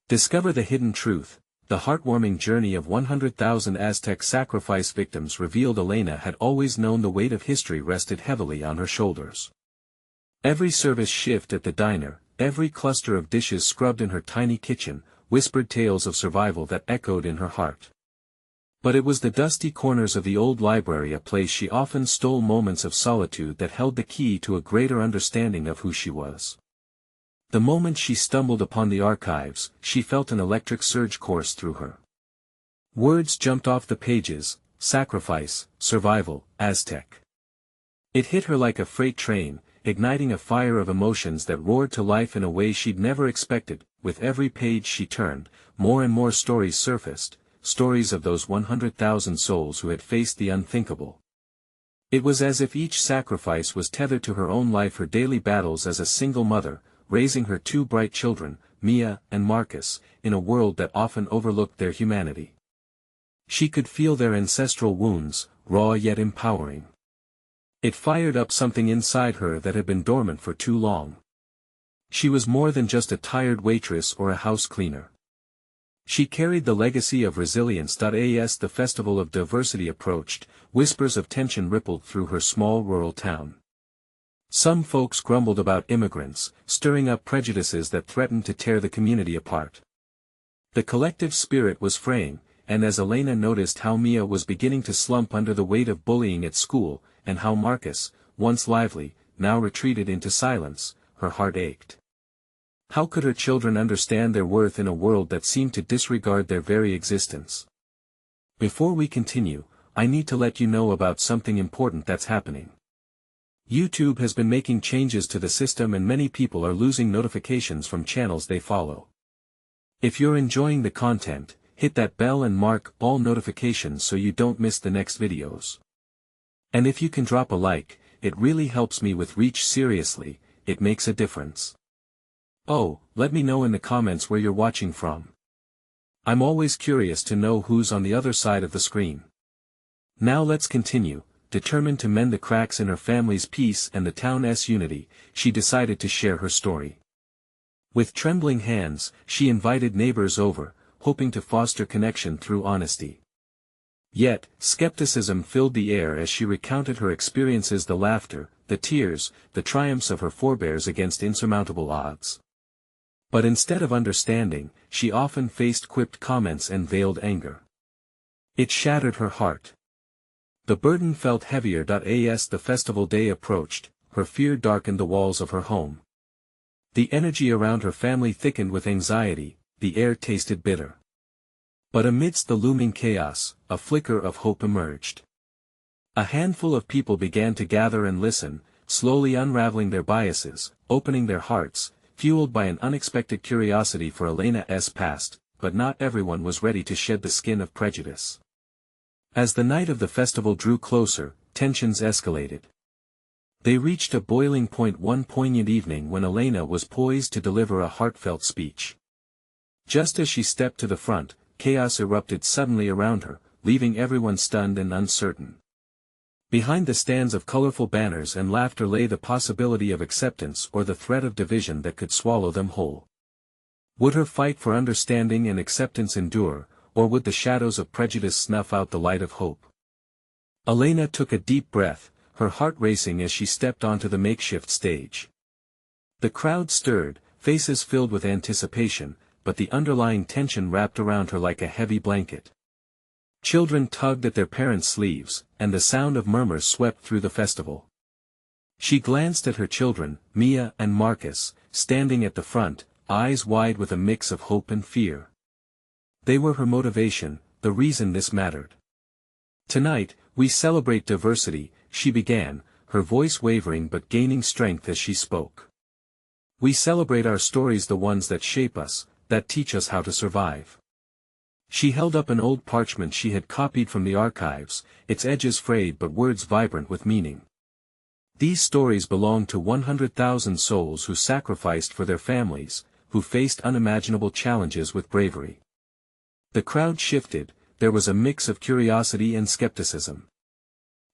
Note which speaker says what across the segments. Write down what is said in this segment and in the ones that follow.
Speaker 1: Discover the hidden truth. The heartwarming journey of 100,000 Aztec sacrifice victims revealed Elena had always known the weight of history rested heavily on her shoulders. Every service shift at the diner, every cluster of dishes scrubbed in her tiny kitchen, whispered tales of survival that echoed in her heart. But it was the dusty corners of the old library, a place she often stole moments of solitude, that held the key to a greater understanding of who she was. The moment she stumbled upon the archives, she felt an electric surge course through her. Words jumped off the pages: sacrifice, survival, Aztec. It hit her like a freight train, igniting a fire of emotions that roared to life in a way she'd never expected. With every page she turned, more and more stories surfaced, stories of those 100,000 souls who had faced the unthinkable. It was as if each sacrifice was tethered to her own life, her daily battles as a single mother, raising her two bright children, Mia and Marcus, in a world that often overlooked their humanity. She could feel their ancestral wounds, raw yet empowering. It fired up something inside her that had been dormant for too long. She was more than just a tired waitress or a house cleaner. She carried the legacy of resilience. As the Festival of Diversity approached, whispers of tension rippled through her small rural town. Some folks grumbled about immigrants, stirring up prejudices that threatened to tear the community apart. The collective spirit was fraying, and as Elena noticed how Mia was beginning to slump under the weight of bullying at school, and how Marcus, once lively, now retreated into silence, her heart ached. How could her children understand their worth in a world that seemed to disregard their very existence? Before we continue, I need to let you know about something important that's happening. YouTube has been making changes to the system, and many people are losing notifications from channels they follow. If you're enjoying the content, hit that bell and mark all notifications so you don't miss the next videos. And if you can drop a like, it really helps me with reach. Seriously, it makes a difference. Oh, let me know in the comments where you're watching from. I'm always curious to know who's on the other side of the screen. Now let's continue. Determined to mend the cracks in her family's peace and the town's unity, she decided to share her story. With trembling hands, she invited neighbors over, hoping to foster connection through honesty. Yet, skepticism filled the air as she recounted her experiences: the laughter, the tears, the triumphs of her forebears against insurmountable odds. But instead of understanding, she often faced quipped comments and veiled anger. It shattered her heart. The burden felt heavier. As the festival day approached, her fear darkened the walls of her home. The energy around her family thickened with anxiety, the air tasted bitter. But amidst the looming chaos, a flicker of hope emerged. A handful of people began to gather and listen, slowly unraveling their biases, opening their hearts, fueled by an unexpected curiosity for Elena's past. But not everyone was ready to shed the skin of prejudice. As the night of the festival drew closer, tensions escalated. They reached a boiling point one poignant evening when Elena was poised to deliver a heartfelt speech. Just as she stepped to the front, chaos erupted suddenly around her, leaving everyone stunned and uncertain. Behind the stands of colorful banners and laughter lay the possibility of acceptance or the threat of division that could swallow them whole. Would her fight for understanding and acceptance endure, or would the shadows of prejudice snuff out the light of hope? Elena took a deep breath, her heart racing as she stepped onto the makeshift stage. The crowd stirred, faces filled with anticipation, but the underlying tension wrapped around her like a heavy blanket. Children tugged at their parents' sleeves, and the sound of murmurs swept through the festival. She glanced at her children, Mia and Marcus, standing at the front, eyes wide with a mix of hope and fear. They were her motivation, the reason this mattered. Tonight, we celebrate diversity, she began, her voice wavering but gaining strength as she spoke. We celebrate our stories, the ones that shape us, that teach us how to survive. She held up an old parchment she had copied from the archives, its edges frayed but words vibrant with meaning. These stories belong to 100,000 souls who sacrificed for their families, who faced unimaginable challenges with bravery. The crowd shifted, there was a mix of curiosity and skepticism.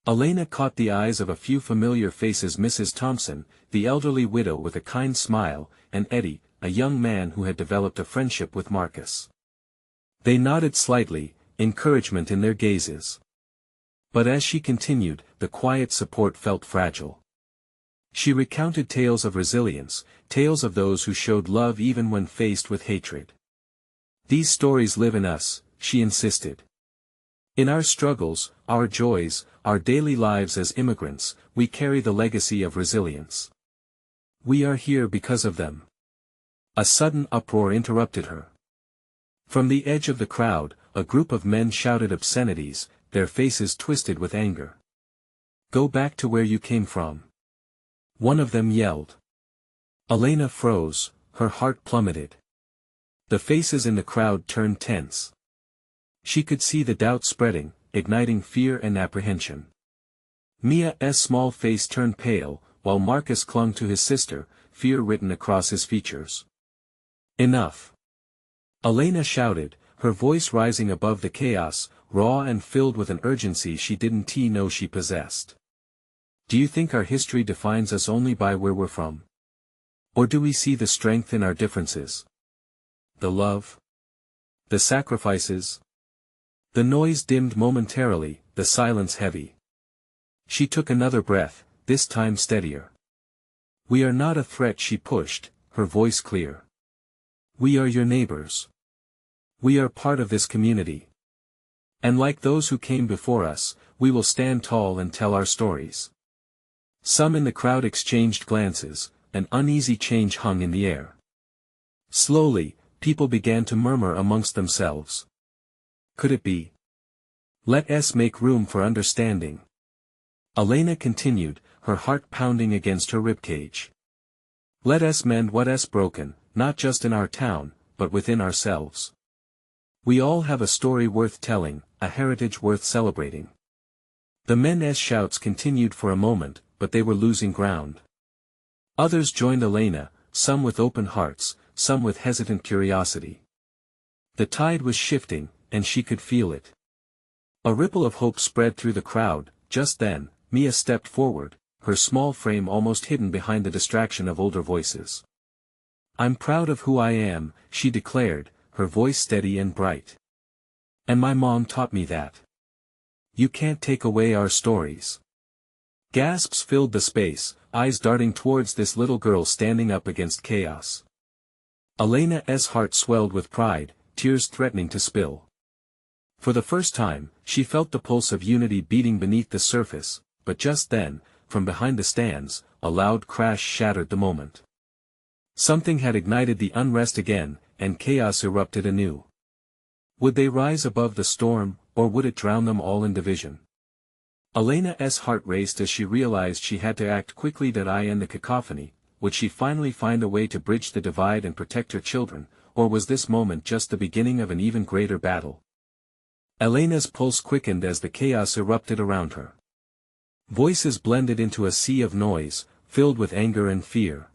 Speaker 1: Elena caught the eyes of a few familiar faces: Mrs. Thompson, the elderly widow with a kind smile, and Eddie, a young man who had developed a friendship with Marcus. They nodded slightly, encouragement in their gazes. But as she continued, the quiet support felt fragile. She recounted tales of resilience, tales of those who showed love even when faced with hatred. These stories live in us, she insisted. In our struggles, our joys, our daily lives as immigrants, we carry the legacy of resilience. We are here because of them. A sudden uproar interrupted her. From the edge of the crowd, a group of men shouted obscenities, their faces twisted with anger. "Go back to where you came from," one of them yelled. Elena froze, her heart plummeted. The faces in the crowd turned tense. She could see the doubt spreading, igniting fear and apprehension. Mia's small face turned pale, while Marcus clung to his sister, fear written across his features. "Enough!" Elena shouted, her voice rising above the chaos, raw and filled with an urgency she didn't know she possessed. "Do you think our history defines us only by where we're from? Or do we see the strength in our differences? The love? The sacrifices?" The noise dimmed momentarily, the silence heavy. She took another breath, this time steadier. "We are not a threat," she pushed, her voice clear. "We are your neighbors. We are part of this community. And like those who came before us, we will stand tall and tell our stories." Some in the crowd exchanged glances, an uneasy change hung in the air. Slowly, people began to murmur amongst themselves. Could it be? "Let us make room for understanding." Elena continued, her heart pounding against her ribcage. "Let us mend what is broken, not just in our town, but within ourselves. We all have a story worth telling, a heritage worth celebrating." The men's shouts continued for a moment, but they were losing ground. Others joined Elena, some with open hearts, some with hesitant curiosity. The tide was shifting, and she could feel it. A ripple of hope spread through the crowd. Just then, Mia stepped forward, her small frame almost hidden behind the distraction of older voices. "I'm proud of who I am," she declared, her voice steady and bright. "And my mom taught me that. You can't take away our stories." Gasps filled the space, eyes darting towards this little girl standing up against chaos. Elena's heart swelled with pride, tears threatening to spill. For the first time, she felt the pulse of unity beating beneath the surface, but just then, from behind the stands, a loud crash shattered the moment. Something had ignited the unrest again, and chaos erupted anew. Would they rise above the storm, or would it drown them all in division? Elena's heart raced as she realized she had to act quickly to end the cacophony. Would she finally find a way to bridge the divide and protect her children, or was this moment just the beginning of an even greater battle? Elena's pulse quickened as the chaos erupted around her. Voices blended into a sea of noise, filled with anger and fear.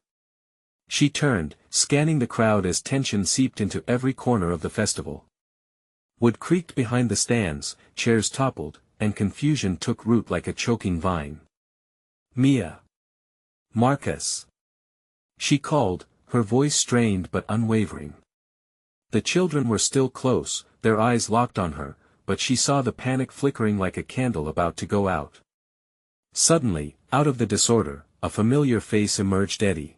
Speaker 1: She turned, scanning the crowd as tension seeped into every corner of the festival. Wood creaked behind the stands, chairs toppled, and confusion took root like a choking vine. "Mia! Marcus!" she called, her voice strained but unwavering. The children were still close, their eyes locked on her, but she saw the panic flickering like a candle about to go out. Suddenly, out of the disorder, a familiar face emerged. Eddie.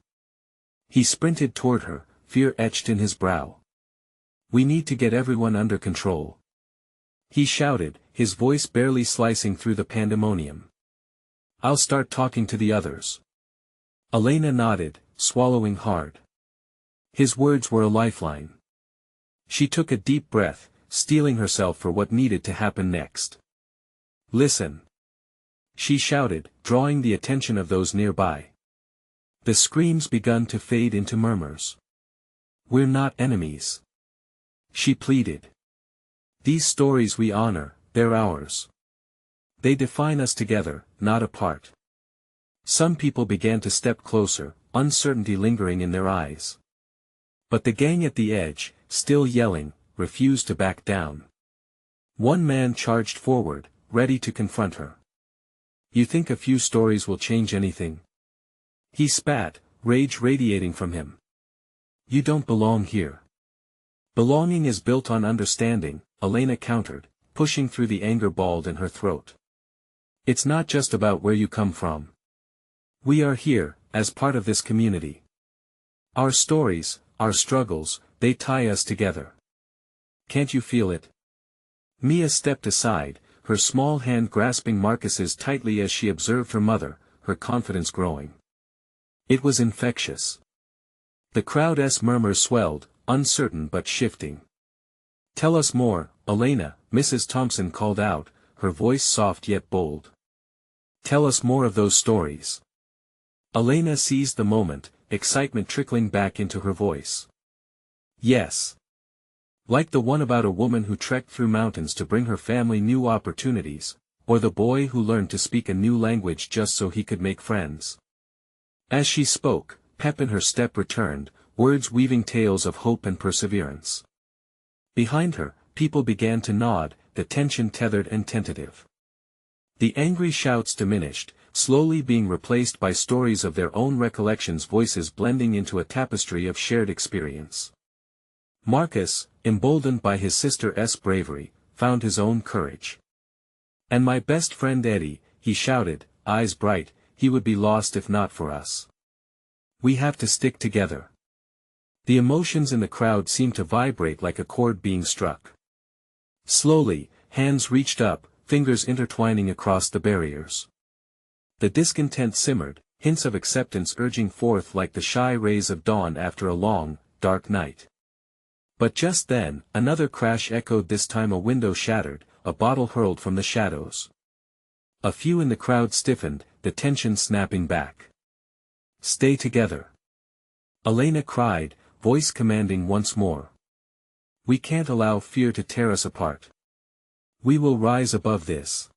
Speaker 1: He sprinted toward her, fear etched in his brow. "We need to get everyone under control," he shouted, his voice barely slicing through the pandemonium. "I'll start talking to the others." Elena nodded, swallowing hard. His words were a lifeline. She took a deep breath, steeling herself for what needed to happen next. "Listen!" she shouted, drawing the attention of those nearby. The screams begun to fade into murmurs. "We're not enemies," she pleaded. "These stories we honor, they're ours. They define us together, not apart." Some people began to step closer, uncertainty lingering in their eyes. But the gang at the edge, still yelling, refused to back down. One man charged forward, ready to confront her. "You think a few stories will change anything?" he spat, rage radiating from him. You don't belong here. Belonging is built on understanding, Elena countered, pushing through the anger balled in her throat. It's not just about where you come from. We are here, as part of this community. Our stories, our struggles, they tie us together. Can't you feel it? Mia stepped aside, her small hand grasping Marcus's tightly as she observed her mother, her confidence growing. It was infectious. The crowd's murmurs swelled, uncertain but shifting. Tell us more, Elena, Mrs. Thompson called out, her voice soft yet bold. Tell us more of those stories. Elena seized the moment, excitement trickling back into her voice. Yes. Like the one about a woman who trekked through mountains to bring her family new opportunities, or the boy who learned to speak a new language just so he could make friends. As she spoke, pep in her step returned, words weaving tales of hope and perseverance. Behind her, people began to nod, the tension tethered and tentative. The angry shouts diminished, slowly being replaced by stories of their own recollections, voices blending into a tapestry of shared experience. Marcus, emboldened by his sister's bravery, found his own courage. And my best friend Eddie, he shouted, eyes bright, he would be lost if not for us. We have to stick together. The emotions in the crowd seemed to vibrate like a chord being struck. Slowly, hands reached up, fingers intertwining across the barriers. The discontent simmered, hints of acceptance urging forth like the shy rays of dawn after a long, dark night. But just then, another crash echoed, this time a window shattered, a bottle hurled from the shadows. A few in the crowd stiffened, the tension snapping back. Stay together. Elena cried, voice commanding once more. We can't allow fear to tear us apart. We will rise above this.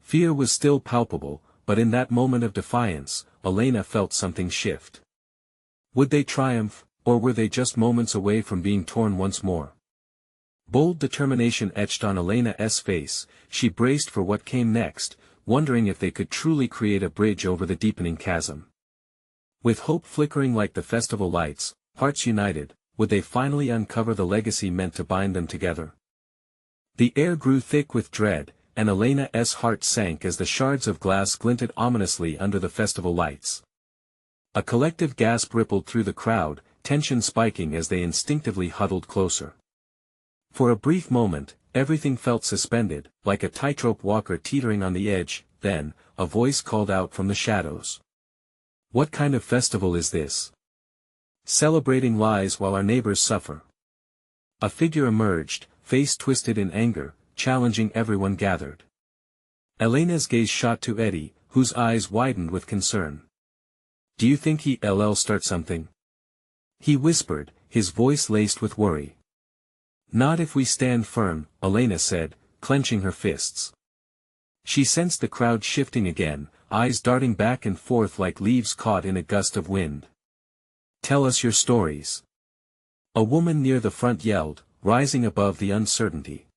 Speaker 1: Fear was still palpable, but in that moment of defiance, Elena felt something shift. Would they triumph, or were they just moments away from being torn once more? Bold determination etched on Elena's face, she braced for what came next, wondering if they could truly create a bridge over the deepening chasm. With hope flickering like the festival lights, hearts united, would they finally uncover the legacy meant to bind them together? The air grew thick with dread, and Elena's heart sank as the shards of glass glinted ominously under the festival lights. A collective gasp rippled through the crowd, tension spiking as they instinctively huddled closer. For a brief moment, everything felt suspended, like a tightrope walker teetering on the edge. Then, a voice called out from the shadows. What kind of festival is this? Celebrating lies while our neighbors suffer. A figure emerged, face twisted in anger, challenging everyone gathered. Elena's gaze shot to Eddie, whose eyes widened with concern. Do you think he'll start something? He whispered, his voice laced with worry. Not if we stand firm, Elena said, clenching her fists. She sensed the crowd shifting again, eyes darting back and forth like leaves caught in a gust of wind. Tell us your stories. A woman near the front yelled, rising above the uncertainty.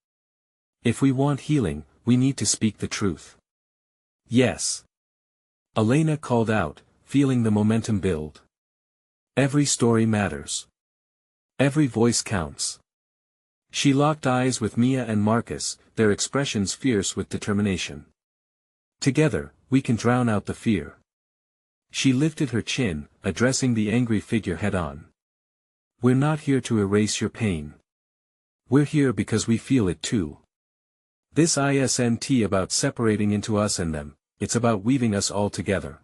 Speaker 1: If we want healing, we need to speak the truth. Yes. Elena called out, feeling the momentum build. Every story matters. Every voice counts. She locked eyes with Mia and Marcus, their expressions fierce with determination. Together, we can drown out the fear. She lifted her chin, addressing the angry figure head-on. We're not here to erase your pain. We're here because we feel it too. This isn't about separating into us and them, it's about weaving us all together.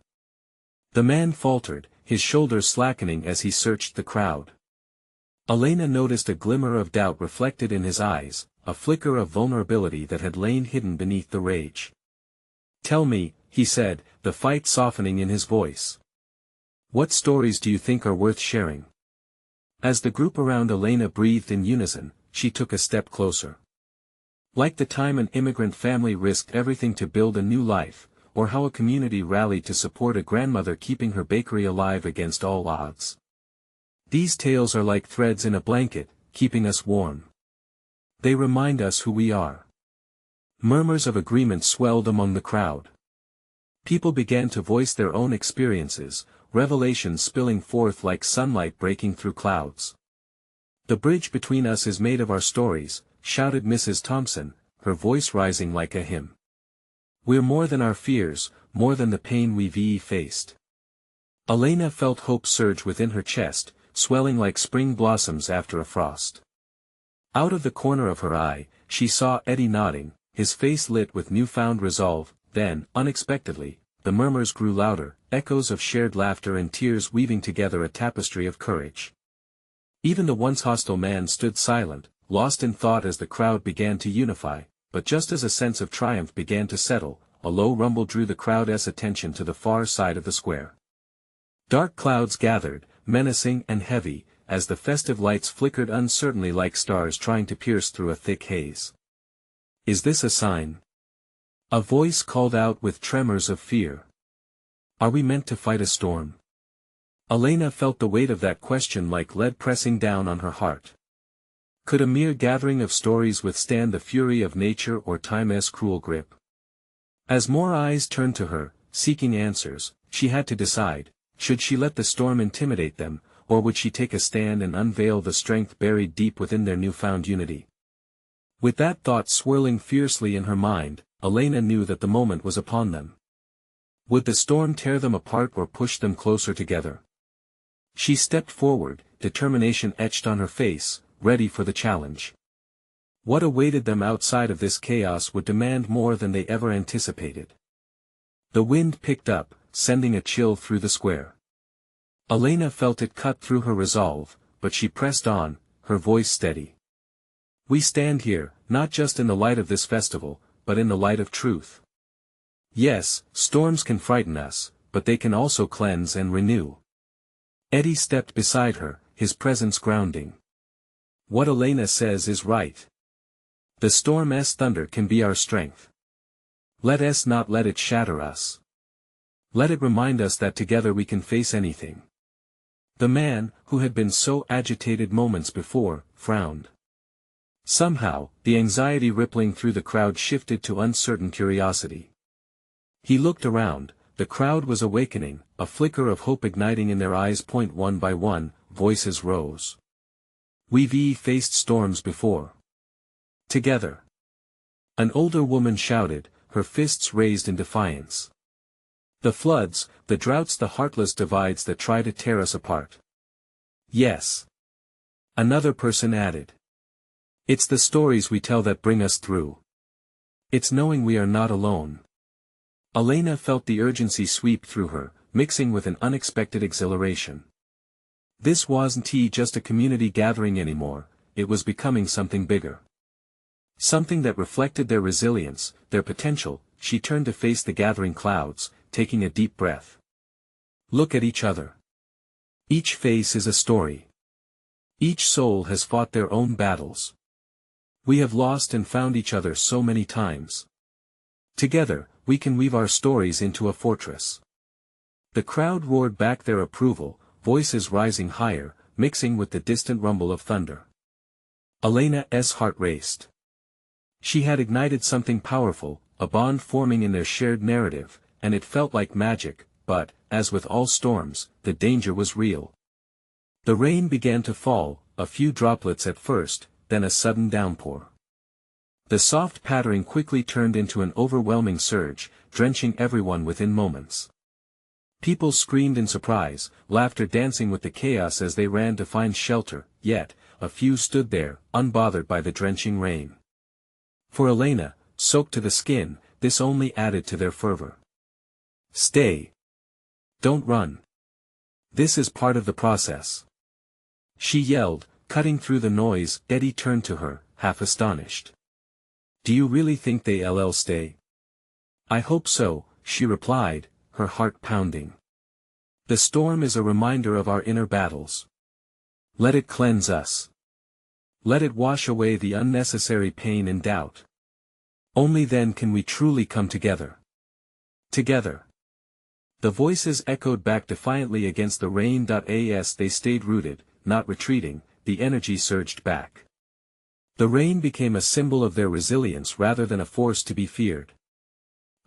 Speaker 1: The man faltered, his shoulders slackening as he searched the crowd. Elena noticed a glimmer of doubt reflected in his eyes, a flicker of vulnerability that had lain hidden beneath the rage. Tell me, he said, the fight softening in his voice. What stories do you think are worth sharing? As the group around Elena breathed in unison, she took a step closer. Like the time an immigrant family risked everything to build a new life, or how a community rallied to support a grandmother keeping her bakery alive against all odds. These tales are like threads in a blanket, keeping us warm. They remind us who we are. Murmurs of agreement swelled among the crowd. People began to voice their own experiences, revelations spilling forth like sunlight breaking through clouds. "The bridge between us is made of our stories," shouted Mrs. Thompson, her voice rising like a hymn. "We're more than our fears, more than the pain we've faced." Elena felt hope surge within her chest, swelling like spring blossoms after a frost. Out of the corner of her eye, she saw Eddie nodding, his face lit with newfound resolve. Then, unexpectedly, the murmurs grew louder, echoes of shared laughter and tears weaving together a tapestry of courage. Even the once hostile man stood silent, lost in thought as the crowd began to unify, but just as a sense of triumph began to settle, a low rumble drew the crowd's attention to the far side of the square. Dark clouds gathered, menacing and heavy, as the festive lights flickered uncertainly like stars trying to pierce through a thick haze. "Is this a sign?" a voice called out with tremors of fear. "Are we meant to fight a storm?" Elena felt the weight of that question like lead pressing down on her heart. Could a mere gathering of stories withstand the fury of nature or time's cruel grip? As more eyes turned to her, seeking answers, she had to decide, should she let the storm intimidate them, or would she take a stand and unveil the strength buried deep within their newfound unity? With that thought swirling fiercely in her mind, Elena knew that the moment was upon them. Would the storm tear them apart or push them closer together? She stepped forward, determination etched on her face, ready for the challenge. What awaited them outside of this chaos would demand more than they ever anticipated. The wind picked up, sending a chill through the square. Elena felt it cut through her resolve, but she pressed on, her voice steady. "We stand here, not just in the light of this festival, but in the light of truth. Yes, storms can frighten us, but they can also cleanse and renew." Eddie stepped beside her, his presence grounding. "What Elena says is right. The storm's thunder can be our strength. Let us not let it shatter us. Let it remind us that together we can face anything." The man, who had been so agitated moments before, frowned. Somehow, the anxiety rippling through the crowd shifted to uncertain curiosity. He looked around, the crowd was awakening, a flicker of hope igniting in their eyes. One by one, voices rose. "We've faced storms before. Together." An older woman shouted, her fists raised in defiance. "The floods, the droughts, the heartless divides that try to tear us apart." "Yes." Another person added. "It's the stories we tell that bring us through. It's knowing we are not alone." Elena felt the urgency sweep through her, mixing with an unexpected exhilaration. This wasn't just a community gathering anymore, it was becoming something bigger. Something that reflected their resilience, their potential. She turned to face the gathering clouds, taking a deep breath. "Look at each other. Each face is a story. Each soul has fought their own battles. We have lost and found each other so many times. Together, we can weave our stories into a fortress." The crowd roared back their approval, voices rising higher, mixing with the distant rumble of thunder. Elena's heart raced. She had ignited something powerful, a bond forming in their shared narrative, and it felt like magic, but, as with all storms, the danger was real. The rain began to fall, a few droplets at first, then a sudden downpour. The soft pattering quickly turned into an overwhelming surge, drenching everyone within moments. People screamed in surprise, laughter dancing with the chaos as they ran to find shelter, yet, a few stood there, unbothered by the drenching rain. For Elena, soaked to the skin, this only added to their fervor. "Stay. Don't run. This is part of the process," she yelled, cutting through the noise. Eddie turned to her, half astonished. "Do you really think they'll stay?" "I hope so," she replied, her heart pounding. "The storm is a reminder of our inner battles. Let it cleanse us. Let it wash away the unnecessary pain and doubt. Only then can we truly come together. Together." The voices echoed back defiantly against the rain. As they stayed rooted, not retreating, the energy surged back. The rain became a symbol of their resilience rather than a force to be feared.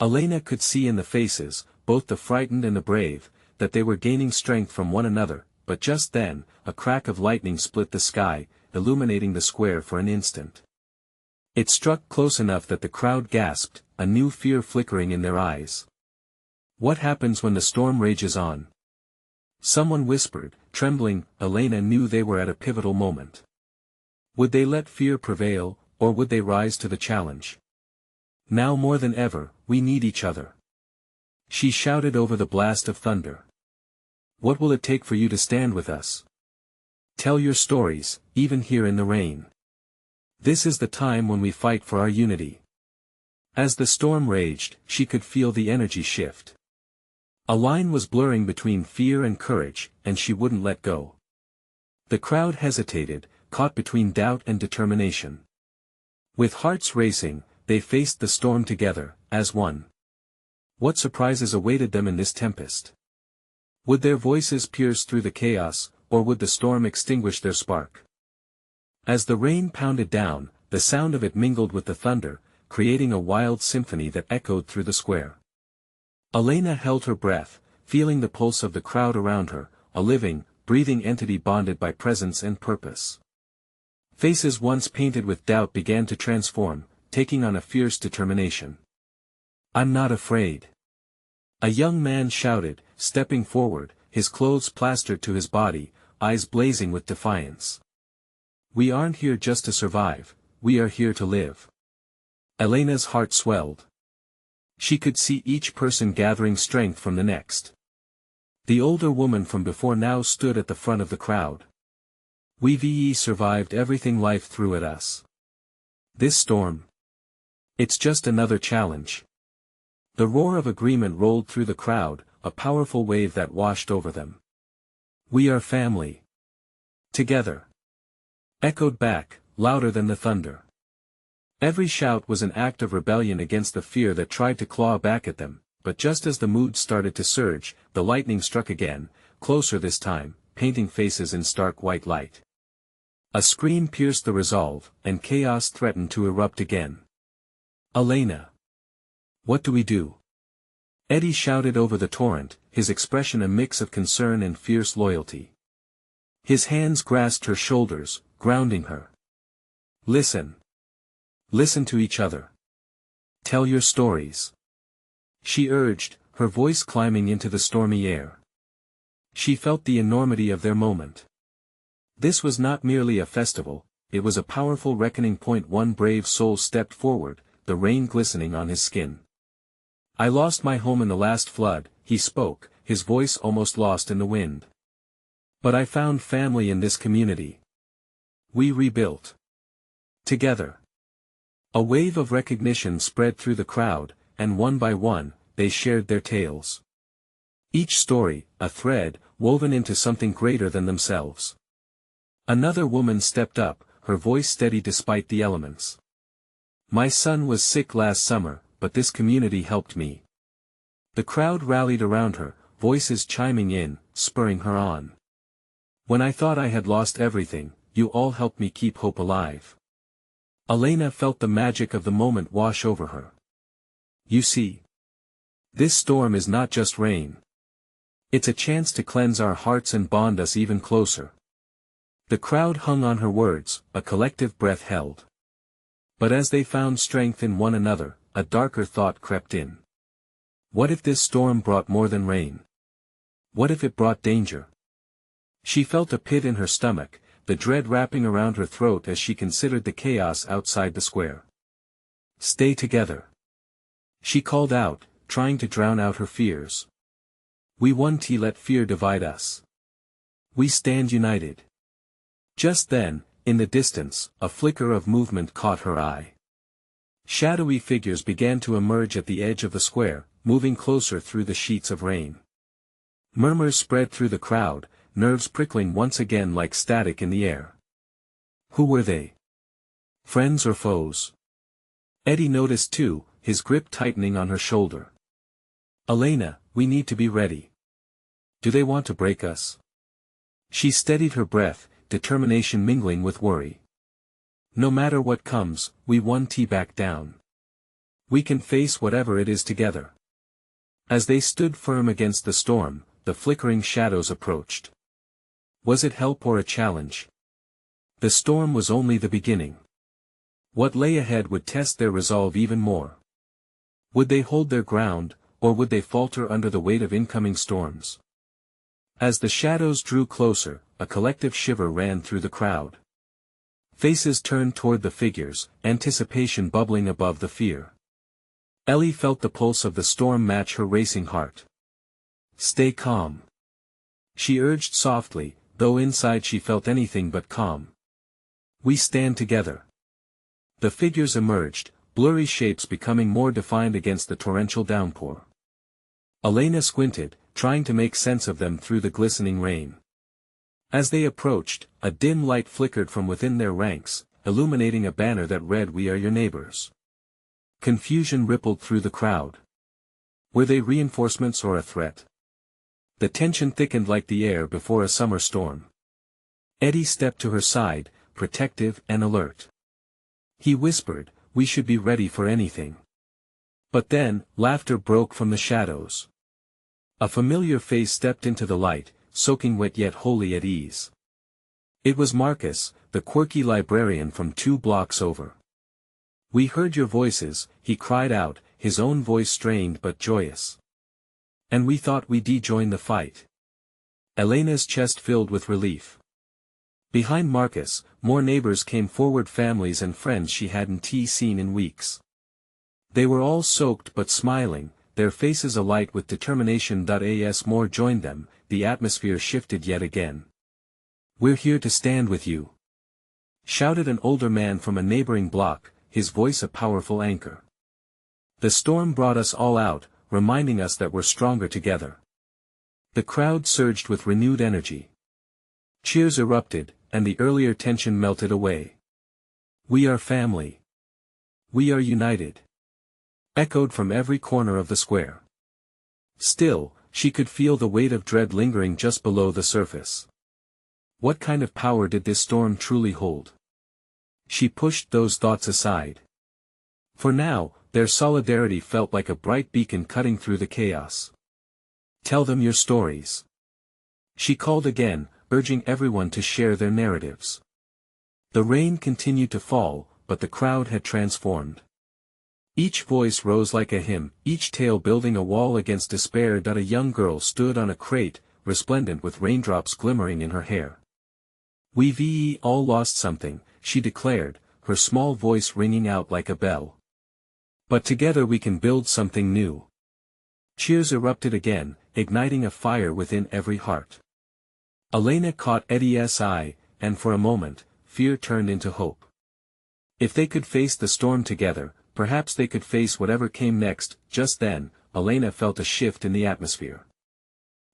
Speaker 1: Elena could see in the faces, both the frightened and the brave, that they were gaining strength from one another, but just then, a crack of lightning split the sky, illuminating the square for an instant. It struck close enough that the crowd gasped, a new fear flickering in their eyes. What happens when the storm rages on? Someone whispered, trembling. Elena knew they were at a pivotal moment. Would they let fear prevail, or would they rise to the challenge? Now more than ever, we need each other. She shouted over the blast of thunder. What will it take for you to stand with us? Tell your stories, even here in the rain. This is the time when we fight for our unity. As the storm raged, she could feel the energy shift. A line was blurring between fear and courage, and she wouldn't let go. The crowd hesitated, caught between doubt and determination. With hearts racing, they faced the storm together, as one. What surprises awaited them in this tempest? Would their voices pierce through the chaos, or would the storm extinguish their spark? As the rain pounded down, the sound of it mingled with the thunder, creating a wild symphony that echoed through the square. Elena held her breath, feeling the pulse of the crowd around her, a living, breathing entity bonded by presence and purpose. Faces once painted with doubt began to transform, taking on a fierce determination. "I'm not afraid." A young man shouted, stepping forward, his clothes plastered to his body, eyes blazing with defiance. "We aren't here just to survive, we are here to live." Elena's heart swelled. She could see each person gathering strength from the next. The older woman from before now stood at the front of the crowd. "We've survived everything life threw at us. This storm? It's just another challenge." The roar of agreement rolled through the crowd, a powerful wave that washed over them. "We are family. Together." Echoed back, louder than the thunder. Every shout was an act of rebellion against the fear that tried to claw back at them, but just as the mood started to surge, the lightning struck again, closer this time, painting faces in stark white light. A scream pierced the resolve, and chaos threatened to erupt again. "Elena! What do we do?" Eddie shouted over the torrent, his expression a mix of concern and fierce loyalty. His hands grasped her shoulders, grounding her. "Listen. Listen to each other. Tell your stories," she urged, her voice climbing into the stormy air. She felt the enormity of their moment. This was not merely a festival, it was a powerful reckoning point. One brave soul stepped forward, the rain glistening on his skin. "I lost my home in the last flood," he spoke, his voice almost lost in the wind. "But I found family in this community. We rebuilt. Together." A wave of recognition spread through the crowd, and one by one, they shared their tales. Each story, a thread, woven into something greater than themselves. Another woman stepped up, her voice steady despite the elements. "My son was sick last summer, but this community helped me." The crowd rallied around her, voices chiming in, spurring her on. "When I thought I had lost everything, you all helped me keep hope alive." Elena felt the magic of the moment wash over her. "You see, this storm is not just rain. It's a chance to cleanse our hearts and bond us even closer." The crowd hung on her words, a collective breath held. But as they found strength in one another, a darker thought crept in. What if this storm brought more than rain? What if it brought danger? She felt a pit in her stomach, the dread wrapping around her throat as she considered the chaos outside the square. "Stay together," she called out, trying to drown out her fears. "We won't let fear divide us. We stand united." Just then, in the distance, a flicker of movement caught her eye. Shadowy figures began to emerge at the edge of the square, moving closer through the sheets of rain. Murmurs spread through the crowd, nerves prickling once again like static in the air. Who were they? Friends or foes? Eddie noticed too, his grip tightening on her shoulder. "Elena, we need to be ready. Do they want to break us?" She steadied her breath, determination mingling with worry. "No matter what comes, we won't back down. We can face whatever it is together. As they stood firm against the storm, the flickering shadows approached. Was it help or a challenge? The storm was only the beginning. What lay ahead would test their resolve even more. Would they hold their ground, or would they falter under the weight of incoming storms? As the shadows drew closer, a collective shiver ran through the crowd. Faces turned toward the figures, anticipation bubbling above the fear. Ellie felt the pulse of the storm match her racing heart. Stay calm. She urged softly, though inside she felt anything but calm. We stand together. The figures emerged, blurry shapes becoming more defined against the torrential downpour. Elena squinted, trying to make sense of them through the glistening rain. As they approached, a dim light flickered from within their ranks, illuminating a banner that read, "We are your neighbors." Confusion rippled through the crowd. Were they reinforcements or a threat? The tension thickened like the air before a summer storm. Eddie stepped to her side, protective and alert. He whispered, "We should be ready for anything." But then, laughter broke from the shadows. A familiar face stepped into the light, soaking wet yet wholly at ease. It was Marcus, the quirky librarian from 2 blocks over. "We heard your voices," he cried out, his own voice strained but joyous. "And we thought we'd join the fight." Elena's chest filled with relief. Behind Marcus, more neighbors came forward, families and friends she hadn't seen in weeks. They were all soaked but smiling, their faces alight with determination. As more joined them, the atmosphere shifted yet again. "We're here to stand with you," shouted an older man from a neighboring block, his voice a powerful anchor. "The storm brought us all out, reminding us that we're stronger together." The crowd surged with renewed energy. Cheers erupted, and the earlier tension melted away. "We are family. We are united," echoed from every corner of the square. Still, she could feel the weight of dread lingering just below the surface. What kind of power did this storm truly hold? She pushed those thoughts aside. For now, their solidarity felt like a bright beacon cutting through the chaos. "Tell them your stories," she called again, urging everyone to share their narratives. The rain continued to fall, but the crowd had transformed. Each voice rose like a hymn, each tale building a wall against despair. A young girl stood on a crate, resplendent with raindrops glimmering in her hair. "We've all lost something," she declared, her small voice ringing out like a bell. "But together we can build something new." Cheers erupted again, igniting a fire within every heart. Elena caught Eddie's eye, and for a moment, fear turned into hope. If they could face the storm together, perhaps they could face whatever came next. Just then, Elena felt a shift in the atmosphere.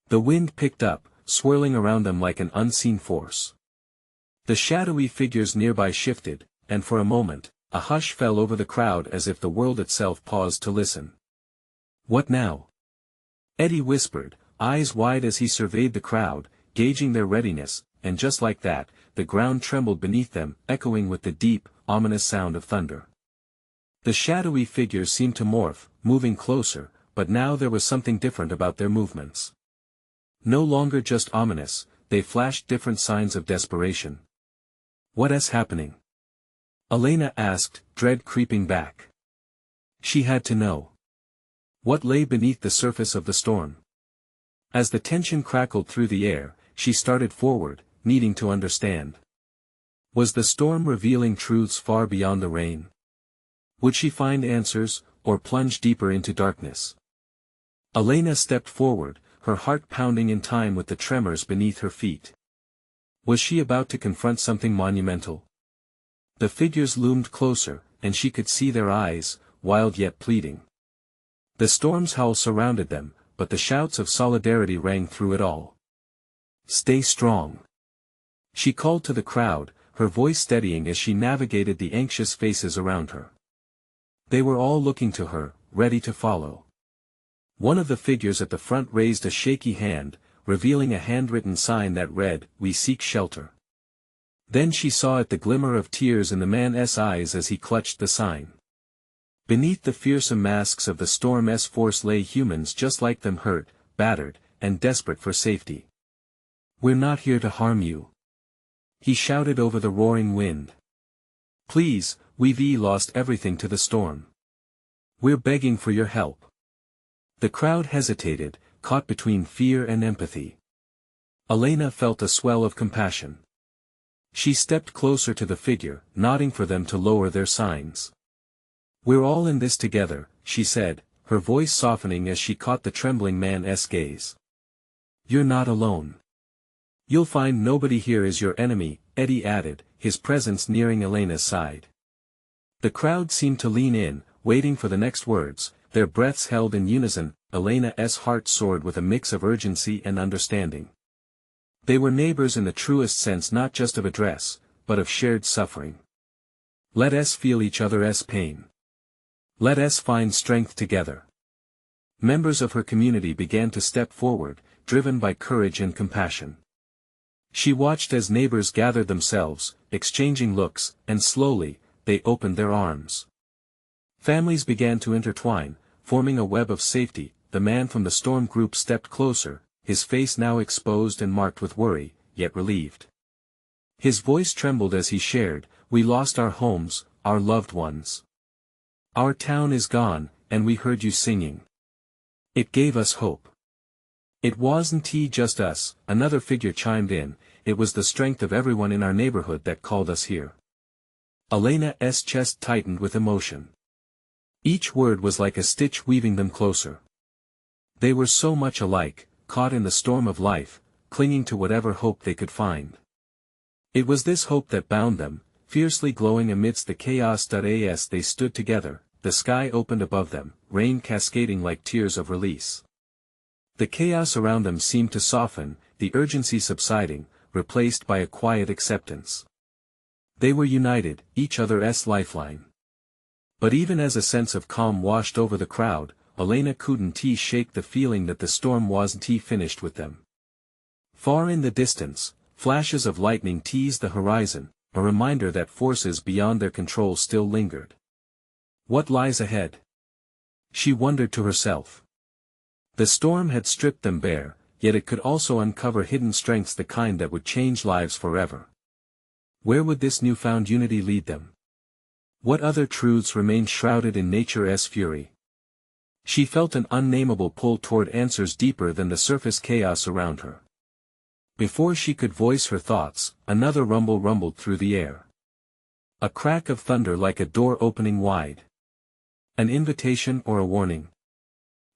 Speaker 1: The wind picked up, swirling around them like an unseen force. The shadowy figures nearby shifted, and for a moment, a hush fell over the crowd as if the world itself paused to listen. "What now?" Eddie whispered, eyes wide as he surveyed the crowd, gauging their readiness, and just like that, the ground trembled beneath them, echoing with the deep, ominous sound of thunder. The shadowy figures seemed to morph, moving closer, but now there was something different about their movements. No longer just ominous, they flashed different signs of desperation. "What is happening?" Elena asked, dread creeping back. She had to know. What lay beneath the surface of the storm? As the tension crackled through the air, she started forward, needing to understand. Was the storm revealing truths far beyond the rain? Would she find answers, or plunge deeper into darkness? Elena stepped forward, her heart pounding in time with the tremors beneath her feet. Was she about to confront something monumental? The figures loomed closer, and she could see their eyes, wild yet pleading. The storm's howl surrounded them, but the shouts of solidarity rang through it all. "Stay strong," she called to the crowd, her voice steadying as she navigated the anxious faces around her. They were all looking to her, ready to follow. One of the figures at the front raised a shaky hand, revealing a handwritten sign that read, "We seek shelter." Then she saw it, the glimmer of tears in the man's eyes as he clutched the sign. Beneath the fearsome masks of the storm's force lay humans just like them, hurt, battered, and desperate for safety. "We're not here to harm you," he shouted over the roaring wind. "Please, we've lost everything to the storm. We're begging for your help." The crowd hesitated, caught between fear and empathy. Elena felt a swell of compassion. She stepped closer to the figure, nodding for them to lower their signs. "We're all in this together," she said, her voice softening as she caught the trembling man's gaze. "You're not alone. You'll find nobody here is your enemy," Eddie added, his presence nearing Elena's side. The crowd seemed to lean in, waiting for the next words, their breaths held in unison. Elena's heart soared with a mix of urgency and understanding. They were neighbors in the truest sense, not just of address, but of shared suffering. Let us feel each other's pain. Let us find strength together. Members of her community began to step forward, driven by courage and compassion. She watched as neighbors gathered themselves, exchanging looks, and slowly, they opened their arms. Families began to intertwine, forming a web of safety. The man from the storm group stepped closer, his face now exposed and marked with worry, yet relieved. His voice trembled as he shared, "We lost our homes, our loved ones. Our town is gone, and we heard you singing. It gave us hope." "It wasn't just us," another figure chimed in, "it was the strength of everyone in our neighborhood that called us here." Elena's chest tightened with emotion. Each word was like a stitch weaving them closer. They were so much alike, caught in the storm of life, clinging to whatever hope they could find. It was this hope that bound them, fiercely glowing amidst the chaos. As they stood together, the sky opened above them, rain cascading like tears of release. The chaos around them seemed to soften, the urgency subsiding, replaced by a quiet acceptance. They were united, each other's lifeline. But even as a sense of calm washed over the crowd, Elena couldn't shake the feeling that the storm wasn't finished with them. Far in the distance, flashes of lightning teased the horizon, a reminder that forces beyond their control still lingered. What lies ahead? She wondered to herself. The storm had stripped them bare, yet it could also uncover hidden strengths, the kind that would change lives forever. Where would this newfound unity lead them? What other truths remained shrouded in nature's fury? She felt an unnameable pull toward answers deeper than the surface chaos around her. Before she could voice her thoughts, another rumble rumbled through the air. A crack of thunder like a door opening wide. An invitation or a warning?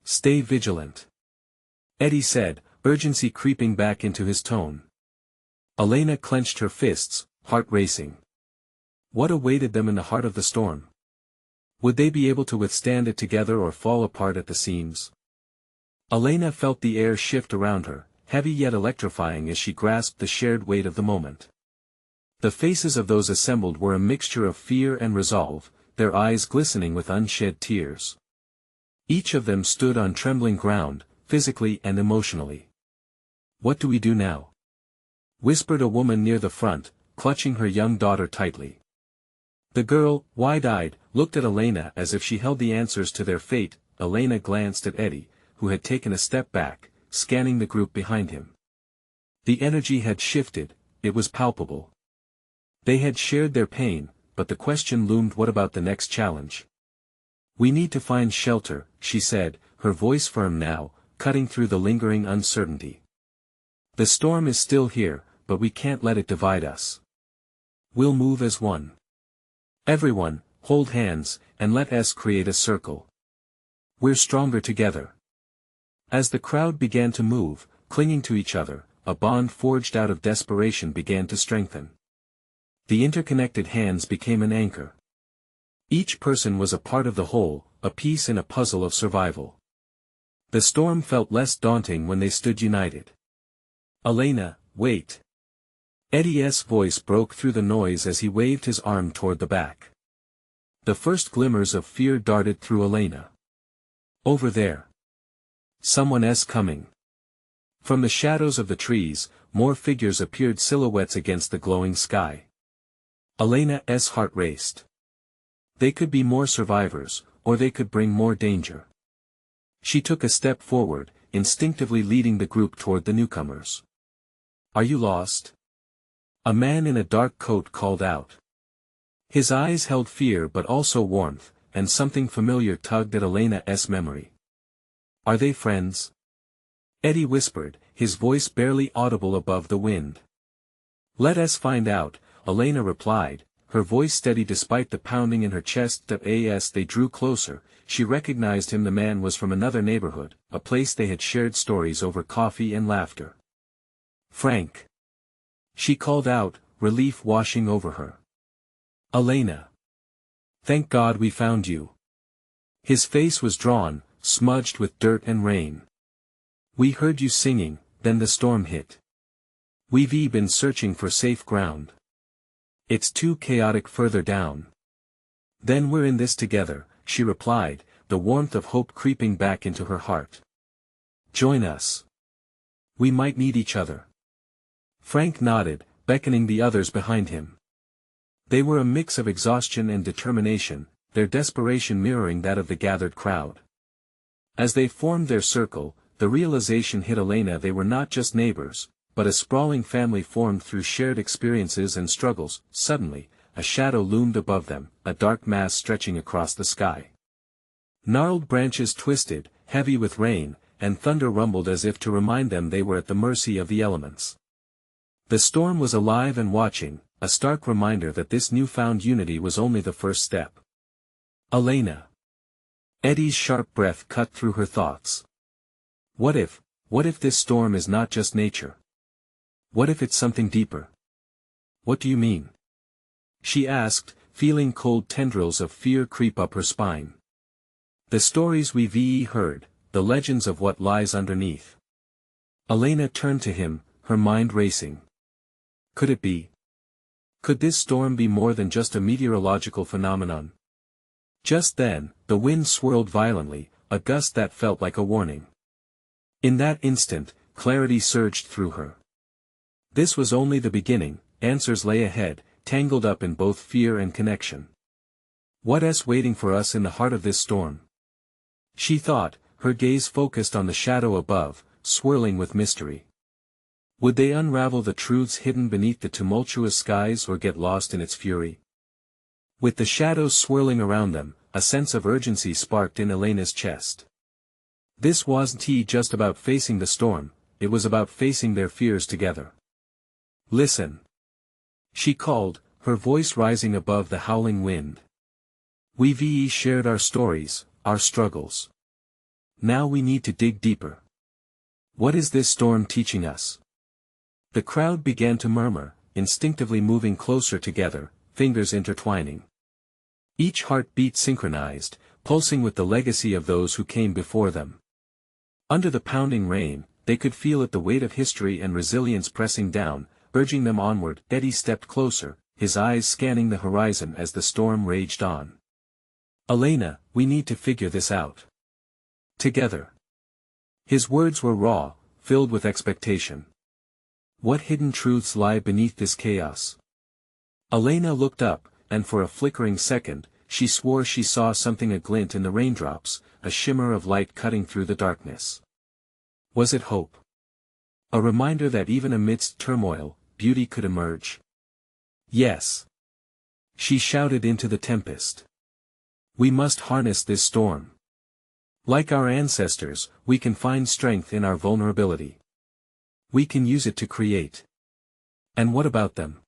Speaker 1: "Stay vigilant," Eddie said, urgency creeping back into his tone. Elena clenched her fists, heart racing. What awaited them in the heart of the storm? Would they be able to withstand it together or fall apart at the seams? Elena felt the air shift around her, heavy yet electrifying as she grasped the shared weight of the moment. The faces of those assembled were a mixture of fear and resolve, their eyes glistening with unshed tears. Each of them stood on trembling ground, physically and emotionally. "What do we do now?" whispered a woman near the front, clutching her young daughter tightly. The girl, wide-eyed, looked at Elena as if she held the answers to their fate. Elena glanced at Eddie, who had taken a step back, scanning the group behind him. The energy had shifted, it was palpable. They had shared their pain, but the question loomed: what about the next challenge? "We need to find shelter," she said, her voice firm now, cutting through the lingering uncertainty. "The storm is still here, but we can't let it divide us. We'll move as one. Everyone, hold hands, and let us create a circle. We're stronger together." As the crowd began to move, clinging to each other, a bond forged out of desperation began to strengthen. The interconnected hands became an anchor. Each person was a part of the whole, a piece in a puzzle of survival. The storm felt less daunting when they stood united. "Elena, wait." Eddie's voice broke through the noise as he waved his arm toward the back. The first glimmers of fear darted through Elena. "Over there. Someone's coming." From the shadows of the trees, more figures appeared, silhouettes against the glowing sky. Elena's heart raced. They could be more survivors, or they could bring more danger. She took a step forward, instinctively leading the group toward the newcomers. "Are you lost?" A man in a dark coat called out. His eyes held fear but also warmth, and something familiar tugged at Elena's memory. "Are they friends?" Eddie whispered, his voice barely audible above the wind. "Let us find out," Elena replied, her voice steady despite the pounding in her chest. As they drew closer, she recognized him. The man was from another neighborhood, a place they had shared stories over coffee and laughter. "Frank!" she called out, relief washing over her. "Elena! Thank God we found you." His face was drawn, smudged with dirt and rain. "We heard you singing, then the storm hit. We've been searching for safe ground. It's too chaotic further down." "Then we're in this together," she replied, the warmth of hope creeping back into her heart. "Join us. We might need each other." Frank nodded, beckoning the others behind him. They were a mix of exhaustion and determination, their desperation mirroring that of the gathered crowd. As they formed their circle, the realization hit Elena they were not just neighbors, but a sprawling family formed through shared experiences and struggles. Suddenly, a shadow loomed above them, a dark mass stretching across the sky. Gnarled branches twisted, heavy with rain, and thunder rumbled as if to remind them they were at the mercy of the elements. The storm was alive and watching, a stark reminder that this newfound unity was only the first step. "Elena!" Eddie's sharp breath cut through her thoughts. What if this storm is not just nature? What if it's something deeper?" "What do you mean?" she asked, feeling cold tendrils of fear creep up her spine. "The stories we've heard, the legends of what lies underneath." Elena turned to him, her mind racing. Could it be? Could this storm be more than just a meteorological phenomenon? Just then, the wind swirled violently, a gust that felt like a warning. In that instant, clarity surged through her. This was only the beginning, answers lay ahead, tangled up in both fear and connection. What's waiting for us in the heart of this storm? She thought, her gaze focused on the shadow above, swirling with mystery. Would they unravel the truths hidden beneath the tumultuous skies or get lost in its fury? With the shadows swirling around them, a sense of urgency sparked in Elena's chest. This wasn't just about facing the storm, it was about facing their fears together. "Listen!" she called, her voice rising above the howling wind. "We've shared our stories, our struggles. Now we need to dig deeper. What is this storm teaching us?" The crowd began to murmur, instinctively moving closer together, fingers intertwining. Each heartbeat synchronized, pulsing with the legacy of those who came before them. Under the pounding rain, they could feel it, the weight of history and resilience pressing down, urging them onward. Eddie stepped closer, his eyes scanning the horizon as the storm raged on. "Elena, we need to figure this out. Together." His words were raw, filled with expectation. What hidden truths lie beneath this chaos? Elena looked up, and for a flickering second, she swore she saw something, a glint in the raindrops, a shimmer of light cutting through the darkness. Was it hope? A reminder that even amidst turmoil, beauty could emerge? Yes. She shouted into the tempest. We must harness this storm. Like our ancestors, we can find strength in our vulnerability. We can use it to create. And what about them?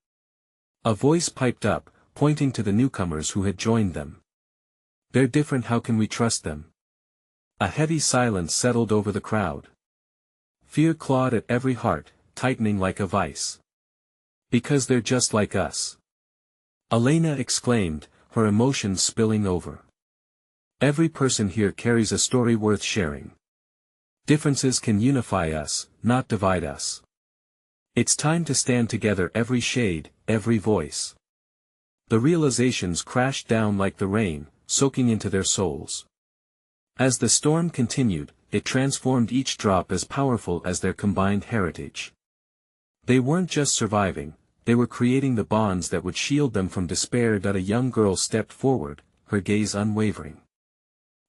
Speaker 1: A voice piped up, pointing to the newcomers who had joined them. They're different, how can we trust them? A heavy silence settled over the crowd. Fear clawed at every heart, tightening like a vice. Because they're just like us. Elena exclaimed, her emotions spilling over. Every person here carries a story worth sharing. Differences can unify us, not divide us. It's time to stand together, every shade, every voice. The realizations crashed down like the rain, soaking into their souls. As the storm continued, it transformed each drop as powerful as their combined heritage. They weren't just surviving, they were creating the bonds that would shield them from despair. A young girl stepped forward, her gaze unwavering.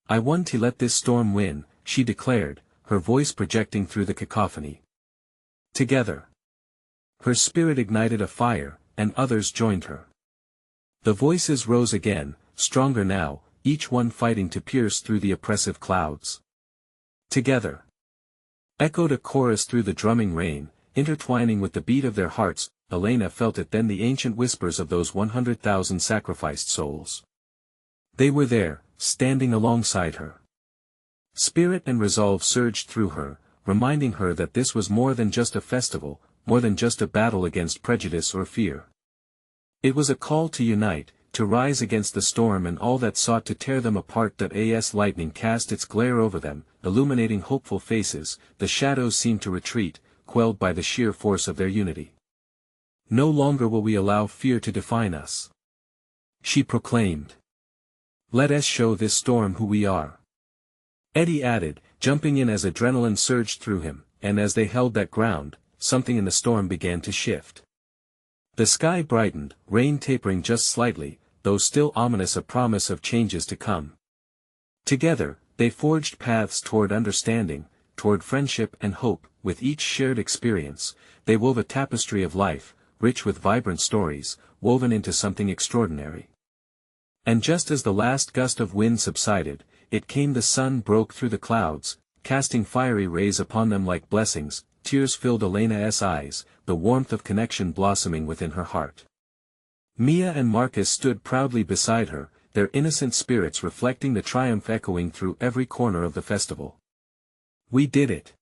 Speaker 1: I want to let this storm win, she declared, her voice projecting through the cacophony. Together. Her spirit ignited a fire, and others joined her. The voices rose again, stronger now, each one fighting to pierce through the oppressive clouds. Together. Echoed a chorus through the drumming rain, intertwining with the beat of their hearts. Elena felt it then, the ancient whispers of those 100,000 sacrificed souls. They were there, standing alongside her. Spirit and resolve surged through her, reminding her that this was more than just a festival, more than just a battle against prejudice or fear. It was a call to unite, to rise against the storm and all that sought to tear them apart. As lightning cast its glare over them, illuminating hopeful faces, the shadows seemed to retreat, quelled by the sheer force of their unity. No longer will we allow fear to define us, she proclaimed. Let us show this storm who we are. Eddie added, jumping in as adrenaline surged through him, and as they held that ground, something in the storm began to shift. The sky brightened, rain tapering just slightly, though still ominous, a promise of changes to come. Together, they forged paths toward understanding, toward friendship and hope. With each shared experience, they wove a tapestry of life, rich with vibrant stories, woven into something extraordinary. And just as the last gust of wind subsided, it came. The sun broke through the clouds, casting fiery rays upon them like blessings. Tears filled Elena's eyes, the warmth of connection blossoming within her heart. Mia and Marcus stood proudly beside her, their innocent spirits reflecting the triumph echoing through every corner of the festival. We did it!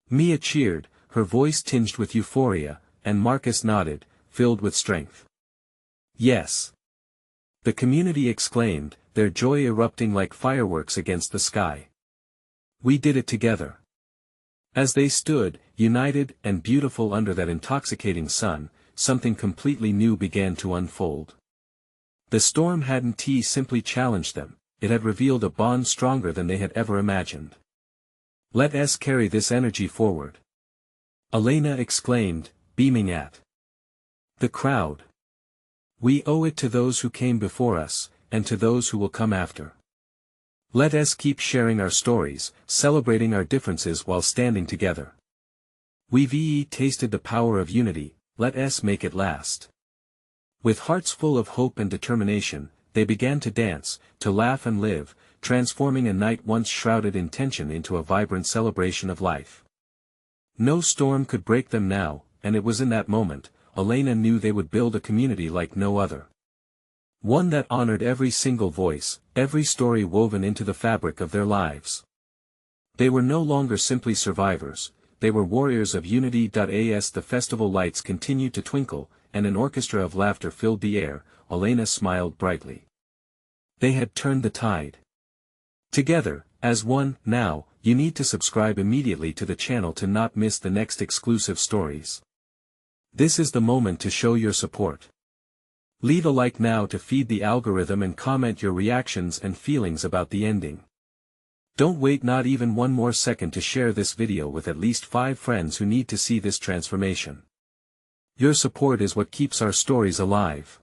Speaker 1: Mia cheered, her voice tinged with euphoria, and Marcus nodded, filled with strength. Yes! The community exclaimed, their joy erupting like fireworks against the sky. We did it together. As they stood, united and beautiful under that intoxicating sun, something completely new began to unfold. The storm hadn't simply challenged them, it had revealed a bond stronger than they had ever imagined. Let us carry this energy forward. Elena exclaimed, beaming at the crowd. We owe it to those who came before us, and to those who will come after. Let us keep sharing our stories, celebrating our differences while standing together. We've tasted the power of unity, let us make it last. With hearts full of hope and determination, they began to dance, to laugh and live, transforming a night once shrouded in tension into a vibrant celebration of life. No storm could break them now, and it was in that moment, Elena knew they would build a community like no other. One that honored every single voice, every story woven into the fabric of their lives. They were no longer simply survivors, they were warriors of unity. As the festival lights continued to twinkle, and an orchestra of laughter filled the air, Elena smiled brightly. They had turned the tide. Together, as one. Now, you need to subscribe immediately to the channel to not miss the next exclusive stories. This is the moment to show your support. Leave a like now to feed the algorithm and comment your reactions and feelings about the ending. Don't wait not even one more second to share this video with at least 5 friends who need to see this transformation. Your support is what keeps our stories alive.